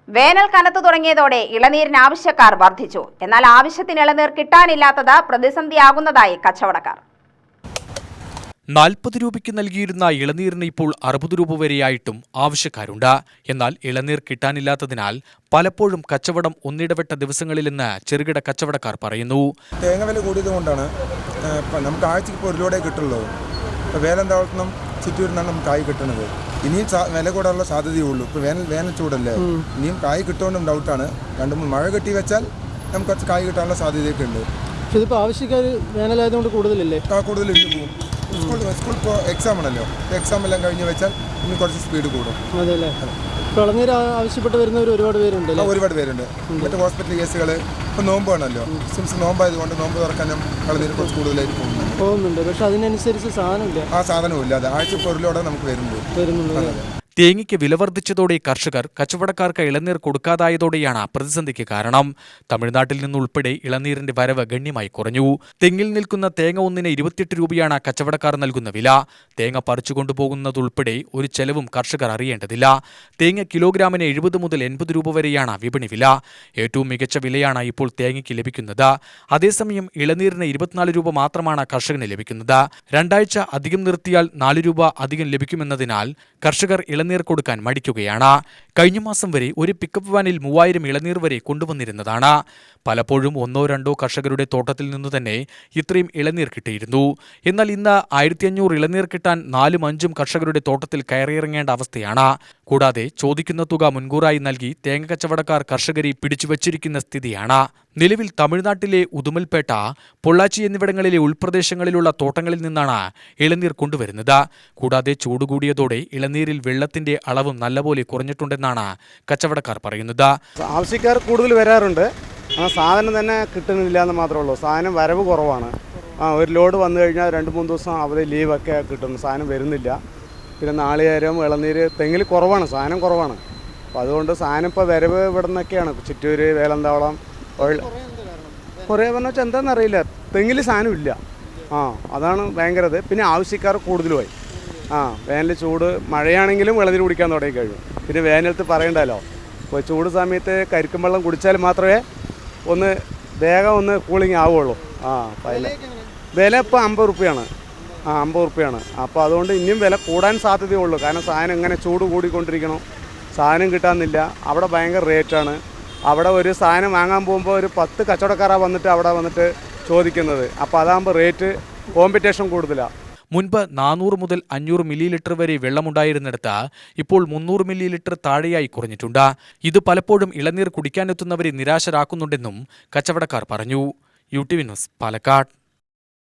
വേനൽ കനത്തു തുടങ്ങിയതോടെ ഇളനീരിന് ആവശ്യക്കാർ വർദ്ധിച്ചു. എന്നാൽ ആവശ്യത്തിന് ഇളനീർ കിട്ടാനില്ലാത്തത് പ്രതിസന്ധിയാകുന്നതായി കച്ചവടക്കാർ. 40 രൂപയ്ക്ക് നൽകിയിരുന്ന ഇളനീരിന് ഇപ്പോൾ 60 രൂപ വരെയായിട്ടും ആവശ്യക്കാരുണ്ട്. എന്നാൽ ഇളനീർ കിട്ടാനില്ലാത്തതിനാൽ പലപ്പോഴും കച്ചവടം ഒന്നിടവിട്ട ദിവസങ്ങളിലെന്ന് ചെറുകിട കച്ചവടക്കാർ പറയുന്നു. തേങ്ങ വില കൂടിയതുകൊണ്ടാണ് നമുക്ക് ആഴ്ചയ്ക്ക് 1 ലോഡേ കിട്ടുള്ളൂ. വേലന്താവളത്തുനിന്നും ചിറ്റൂരിനാണ് നമുക്ക് കായ് കിട്ടുന്നത്. ഇനിയും വില കൂടാനുള്ള സാധ്യതയുള്ളൂ. ഇപ്പോൾ വേനൽ ചൂടല്ലേ, ഇനിയും കായ് കിട്ടുമെന്നും ഡൗട്ടാണ്. 2-3 മഴ കെട്ടി വെച്ചാൽ നമുക്ക് കുറച്ച് കായ് കിട്ടാനുള്ള സാധ്യതയൊക്കെ ഉണ്ട്. ഇതിപ്പോൾ ആവശ്യക്കാർ വേനലായതുകൊണ്ട് കൂടുതലില്ലേ? കൂടുതൽ ഇന്ന് പോകും. സ്കൂൾ ഇപ്പോൾ എക്സാം ആണല്ലോ, എക്സാം എല്ലാം കഴിഞ്ഞ് വെച്ചാൽ ഇനി കുറച്ച് സ്പീഡ് കൂടും. അതെ അല്ലേ? ഇളനീർ ആവശ്യപ്പെട്ട് വരുന്നവർ ഒരുപാട് പേരുണ്ട്. ഒരുപാട് പേരുണ്ട്. മറ്റേ ഹോസ്പിറ്റൽ കേസുകൾ ഇപ്പോൾ നോമ്പാണല്ലോ, സിംസ് നോമ്പായതുകൊണ്ട് നോമ്പ് തുറക്കാനും ഇളനീർ കുറച്ച് കൂടുതലായിട്ട് പോകുന്നുണ്ട്. പക്ഷെ അതിനനുസരിച്ച് സാധനമില്ല. ആ സാധനവും ഇല്ലാതെ ആഴ്ച 1 ലോഡേ നമുക്ക് വരുന്നുണ്ട്. തേങ്ങയ്ക്ക് വില വർദ്ധിച്ചതോടെ കർഷകർ കച്ചവടക്കാർക്ക് ഇളനീർ കൊടുക്കാതായതോടെയാണ് പ്രതിസന്ധിക്ക് കാരണം. തമിഴ്നാട്ടിൽ നിന്നുൾപ്പെടെ ഇളനീരിന്റെ വരവ് ഗണ്യമായി കുറഞ്ഞു. തെങ്ങിൽ നിൽക്കുന്ന തേങ്ങ ഒന്നിന് 28 രൂപയാണ് കച്ചവടക്കാർ നൽകുന്ന വില. തേങ്ങ പറിച്ചുകൊണ്ടുപോകുന്നതുൾപ്പെടെ ഒരു ചെലവും കർഷകർ അറിയേണ്ടതില്ല. തേങ്ങ കിലോഗ്രാമിന് 70 മുതൽ 80 രൂപ വരെയാണ് വിപണി വില. ഏറ്റവും മികച്ച വിലയാണ് ഇപ്പോൾ തേങ്ങയ്ക്ക് ലഭിക്കുന്നത്. അതേസമയം ഇളനീരിന് 24 രൂപ മാത്രമാണ് കർഷകന് ലഭിക്കുന്നത്. 2 ആഴ്ച അധികം നിർത്തിയാൽ 4 രൂപ അധികം ലഭിക്കുമെന്നതിനാൽ കർഷകർ ഇളനീർ കൊടുക്കാൻ മടിക്കുകയാണ്. കഴിഞ്ഞ മാസം വരെ ഒരു പിക്കപ്പ് വാനിൽ 3000 ഇളനീർ വരെ കൊണ്ടുവന്നിരുന്നതാണ്. പലപ്പോഴും 1-2 കർഷകരുടെ തോട്ടത്തിൽ നിന്നു തന്നെ ഇത്രയും ഇളനീർ കിട്ടിയിരുന്നു. എന്നാൽ ഇന്ന് 1500 ഇളനീർ കിട്ടാൻ 4-5 കർഷകരുടെ തോട്ടത്തിൽ കയറിയിറങ്ങേണ്ട അവസ്ഥയാണ്. കൂടാതെ ചോദിക്കുന്ന തുക മുൻകൂറായി നൽകി തേങ്ങ കച്ചവടക്കാർ കർഷകരെ പിടിച്ചുവച്ചിരിക്കുന്ന സ്ഥിതിയാണ്. നിലവിൽ തമിഴ്നാട്ടിലെ ഉദുമൽപേട്ട, പൊള്ളാച്ചി എന്നിവിടങ്ങളിലെ ഉൾപ്രദേശങ്ങളിലുള്ള തോട്ടങ്ങളിൽ നിന്നാണ് ഇളനീർ കൊണ്ടുവരുന്നത്. കൂടാതെ ചൂടുകൂടിയതോടെ ഇളനീരിൽ വെള്ളത്തിന്റെ അളവും നല്ലപോലെ കുറഞ്ഞിട്ടുണ്ടെന്നാണ് കച്ചവടക്കാർ പറയുന്നത്. ആവശ്യക്കാർ കൂടുതൽ വരാറുണ്ട്. സാധനം തന്നെ കിട്ടുന്നില്ല എന്ന് മാത്രമേ ഉള്ളൂ. സാധനം വരവ് കുറവാണ്. ഒരു ലോഡ് വന്നു കഴിഞ്ഞാൽ 2-3 ദിവസം അവധി ലീവൊക്കെ കിട്ടുന്നു. സാധനം വരുന്നില്ല. പിന്നെ നാളികേരം, ഇളനീര്, തെങ്ങിൽ കുറവാണ്, സാധനം കുറവാണ്. അപ്പോൾ അതുകൊണ്ട് സാധനം ഇപ്പോൾ വരവ് ഇവിടെ നിന്നൊക്കെയാണ്. ചിറ്റൂര്, വേലന്താവളം കുറേ പറഞ്ഞാൽ വെച്ചാൽ എന്താണെന്നറിയില്ല. തെങ്ങിൽ സാധനം ഇല്ല. അതാണ് ഭയങ്കരത്. പിന്നെ ആവശ്യക്കാർ കൂടുതലുമായി. വേനൽ ചൂട്, മഴയാണെങ്കിലും ഇളനീര് കുടിക്കാൻ തുടങ്ങി കഴിഞ്ഞു. പിന്നെ വേനലത്ത് പറയണ്ടല്ലോ. ഇപ്പോൾ ചൂട് സമയത്ത് കരിക്കും വെള്ളം കുടിച്ചാൽ മാത്രമേ ദേഹം ഒന്ന് കൂളിങ് ആവുള്ളൂ. വില ഇപ്പോൾ 50 റുപ്യാണ്. 50 റുപ്യാണ്. അപ്പോൾ അതുകൊണ്ട് ഇനിയും വില കൂടാൻ സാധ്യതയുള്ളൂ. കാരണം സാധനം ഇങ്ങനെ ചൂട് കൂടിക്കൊണ്ടിരിക്കണം, സാധനം കിട്ടാനില്ല. അവിടെ ഭയങ്കര റേറ്റാണ്. അവിടെ ഒരു സാധനം വാങ്ങാൻ പോകുമ്പോൾ ഒരു 10 കച്ചവടക്കാരാണ് വന്നിട്ട് അവിടെ വന്നിട്ട് ചോദിക്കുന്നത്. അപ്പോൾ അതാകുമ്പോൾ റേറ്റ് കോമ്പറ്റീഷൻ കൂടുതലാണ്. മുൻപ് 400 മുതൽ 500 മില്ലി ലിറ്റർ വരെ വെള്ളമുണ്ടായിരുന്നിടത്ത് ഇപ്പോൾ 300 മില്ലി ലിറ്റർ താഴെയായി കുറഞ്ഞിട്ടുണ്ട്. ഇത് പലപ്പോഴും ഇളനീർ കുടിക്കാനെത്തുന്നവരെ നിരാശരാക്കുന്നുണ്ടെന്നും കച്ചവടക്കാർ പറഞ്ഞു. UTV news, Palakkad.